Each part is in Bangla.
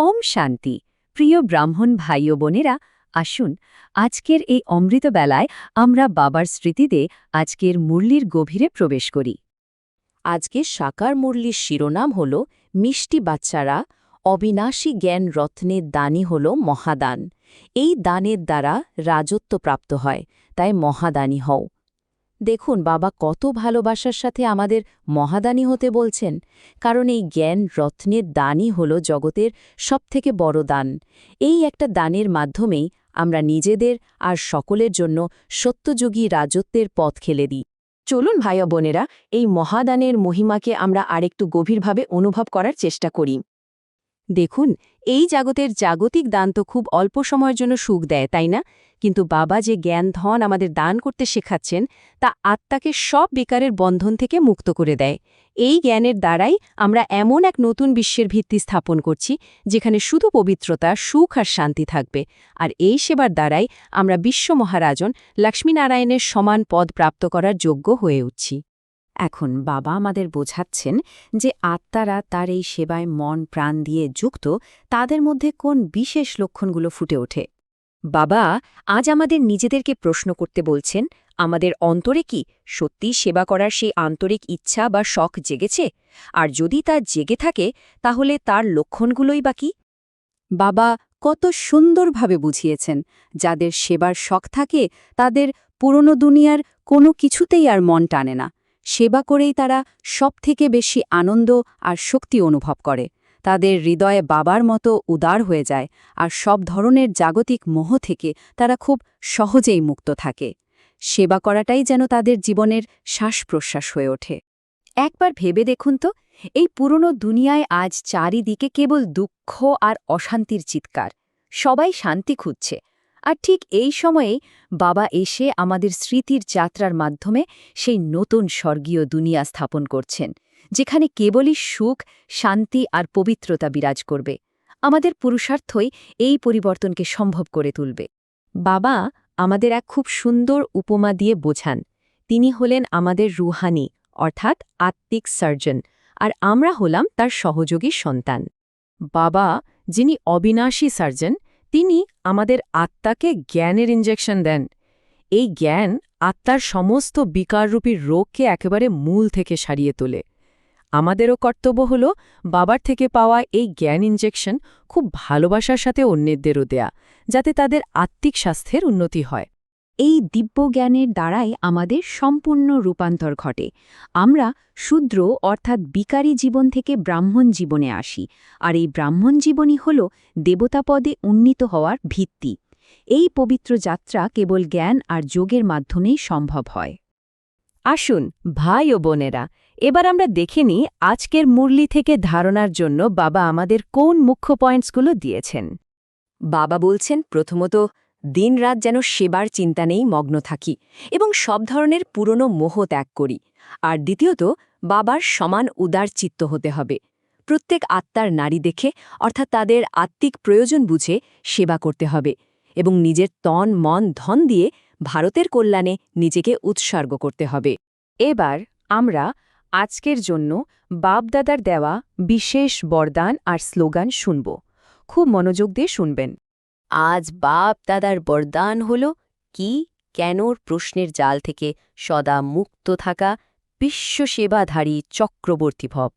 ওম শান্তি। প্রিয় ব্রাহ্মণ ভাই ও বোনেরা, আসুন আজকের এই অমৃত বেলায় আমরা বাবার স্মৃতিতে আজকের মুরলির গভীরে প্রবেশ করি। আজকে সাকার মুরলির শিরোনাম হল মিষ্টি বাচ্চারা, অবিনাশী জ্ঞান রত্নের দানই হল মহাদান। এই দানের দ্বারা রাজত্ব প্রাপ্ত হয়, তাই মহাদানী হও। দেখুন বাবা কত ভালোবাসার সাথে আমাদের মহাদানী হতে বলছেন, কারণ এই জ্ঞান রত্নের দানই হল জগতের সবথেকে বড় দান। এই একটা দানের মাধ্যমেই আমরা নিজেদের আর সকলের জন্য সত্যযুগী রাজত্বের পথ খেলে দিই। চলুন ভাই ও বোনেরা, এই মহাদানের মহিমাকে আমরা আরেকটু গভীরভাবে অনুভব করার চেষ্টা করি। দেখুন, এই জগতের জাগতিক দান তো খুব অল্প সময়ের জন্য সুখ দেয়, তাই না? কিন্তু বাবা যে জ্ঞান ধন আমাদের দান করতে শেখাচ্ছেন, তা আত্মাকে সব বেকারের বন্ধন থেকে মুক্ত করে দেয়। এই জ্ঞানের দ্বারাই আমরা এমন এক নতুন বিশ্বের ভিত্তি স্থাপন করছি, যেখানে শুধু পবিত্রতা, সুখ আর শান্তি থাকবে। আর এই সেবার দ্বারাই আমরা বিশ্ব মহারাজন লক্ষ্মীনারায়ণের সমান পদ প্রাপ্ত করার যোগ্য হয়ে উঠছি। এখন বাবা আমাদের বোঝাচ্ছেন যে আত্মারা তার এই সেবায় মন প্রাণ দিয়ে যুক্ত, তাদের মধ্যে কোন বিশেষ লক্ষণগুলো ফুটে ওঠে। বাবা আজ আমাদের নিজেদেরকে প্রশ্ন করতে বলছেন, আমাদের অন্তরে কি সত্যি সেবা করার সেই আন্তরিক ইচ্ছা বা শখ জেগেছে? আর যদি তা জেগে থাকে, তাহলে তার লক্ষণগুলোই বা কি? বাবা কত সুন্দরভাবে বুঝিয়েছেন, যাদের সেবার শখ থাকে তাদের পুরনো দুনিয়ার কোনো কিছুতেই আর মন টানে না। সেবা করেই তারা সবথেকে বেশি আনন্দ আর শক্তি অনুভব করে। তাদের হৃদয়ে বাবার মতো উদার হয়ে যায়, আর সব ধরনের জাগতিক মোহ থেকে তারা খুব সহজেই মুক্ত থাকে। সেবা করাটাই যেন তাদের জীবনের শ্বাস-প্রশ্বাস হয়ে ওঠে। একবার ভেবে দেখুন তো, এই পুরনো দুনিয়ায় আজ চারিদিকে কেবল দুঃখ আর অশান্তির চিৎকার। সবাই শান্তি খুঁজছে, আর ঠিক এই সময়েই বাবা এসে আমাদের স্মৃতির যাত্রার মাধ্যমে সেই নতুন স্বর্গীয় দুনিয়া স্থাপন করছেন, যেখানে কেবলই সুখ, শান্তি আর পবিত্রতা বিরাজ করবে। আমাদের পুরুষার্থই এই পরিবর্তনকে সম্ভব করে তুলবে। বাবা আমাদের এক খুব সুন্দর উপমা দিয়ে বোঝান। তিনি হলেন আমাদের রুহানি অর্থাৎ আত্মিক সার্জন, আর আমরা হলাম তার সহযোগী সন্তান। বাবা যিনি অবিনাশী সার্জন, তিনি আমাদের আত্মাকে জ্ঞানের ইনজেকশন দেন। এই জ্ঞান আত্মার সমস্ত বিকাররূপী রোগকে একেবারে মূল থেকে সারিয়ে তোলে। আমাদেরও কর্তব্য হল বাবার থেকে পাওয়া এই জ্ঞান ইনজেকশন খুব ভালোবাসার সাথে অন্যদেরও দেয়া, যাতে তাদের আত্মিক স্বাস্থ্যের উন্নতি হয়। এই দিব্য জ্ঞানের দ্বারাই আমাদের সম্পূর্ণ রূপান্তর ঘটে। আমরা শূদ্র অর্থাৎ বিকারী জীবন থেকে ব্রাহ্মণ জীবনে আসি, আর এই ব্রাহ্মণ জীবনই হল দেবতাপদে উন্নীত হওয়ার ভিত্তি। এই পবিত্র যাত্রা কেবল জ্ঞান আর যোগের মাধ্যমেই সম্ভব হয়। আসুন ভাই ও বোনেরা, এবার আমরা দেখে নিই আজকের মুরলি থেকে ধারণার জন্য বাবা আমাদের কোন মুখ্য পয়েন্টসগুলো দিয়েছেন। বাবা বলছেন, প্রথমত দিনরাত যেন সেবার চিন্তা নেই মগ্ন থাকি এবং সব ধরনের পুরনো মোহ ত্যাগ করি। আর দ্বিতীয়ত, বাবার সমান উদার চিত্ত হতে হবে। প্রত্যেক আত্মার নারী দেখে, অর্থাৎ তাদের আত্মিক প্রয়োজন বুঝে সেবা করতে হবে এবং নিজের তন মন ধন দিয়ে ভারতের কল্যাণে নিজেকে উৎসর্গ করতে হবে। এবার আমরা আজকের জন্য বাপদাদার দেওয়া বিশেষ বরদান আর স্লোগান শুনব। খুব মনোযোগ দিয়ে শুনবেন। আজ বাপ দাদার বরদান হল কি, কেনর প্রশ্নের জাল থেকে সদা মুক্ত থাকা বিশ্বসেবাধারী চক্রবর্তী ভব।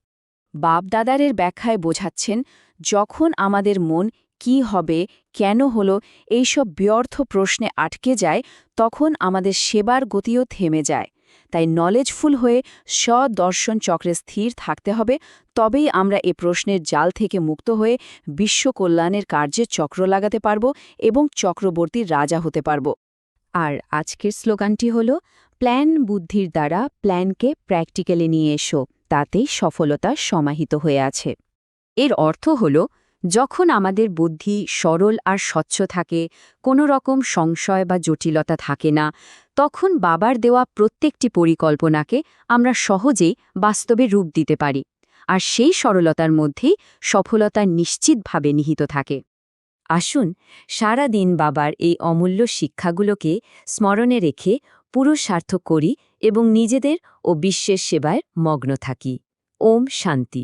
বাপ দাদারের ব্যাখ্যায় বোঝাচ্ছেন, যখন আমাদের মন কি হবে, কেন হলো, এইসব ব্যর্থ প্রশ্নে আটকে যায়, তখন আমাদের সেবার গতিও থেমে যায়। তাই নলেজফুল হয়ে স্বদর্শন চক্রে স্থির থাকতে হবে, তবেই আমরা এ প্রশ্নের জাল থেকে মুক্ত হয়ে বিশ্ব কল্যাণের কার্যে চক্র লাগাতে পারব এবং চক্রবর্তীর রাজা হতে পারব। আর আজকের স্লোগানটি হল, প্ল্যান বুদ্ধির দ্বারা প্ল্যানকে প্র্যাকটিক্যালি নিয়ে এসো, তাতেই সফলতা সমাহিত হয়ে আছে। এর অর্থ হল, যখন আমাদের বুদ্ধি সরল আর স্বচ্ছ থাকে, কোনো রকম সংশয় বা জটিলতা থাকে না, তখন বাবার দেওয়া প্রত্যেকটি পরিকল্পনাকে আমরা সহজেই বাস্তবে রূপ দিতে পারি। আর সেই সরলতার মধ্যেই সফলতা নিশ্চিতভাবে নিহিত থাকে। আসুন সারা দিন বাবার এই অমূল্য শিক্ষাগুলোকে স্মরণে রেখে পুরুষার্থ করি এবং নিজেদের ও বিশ্বের সেবায় মগ্ন থাকি। ওম শান্তি।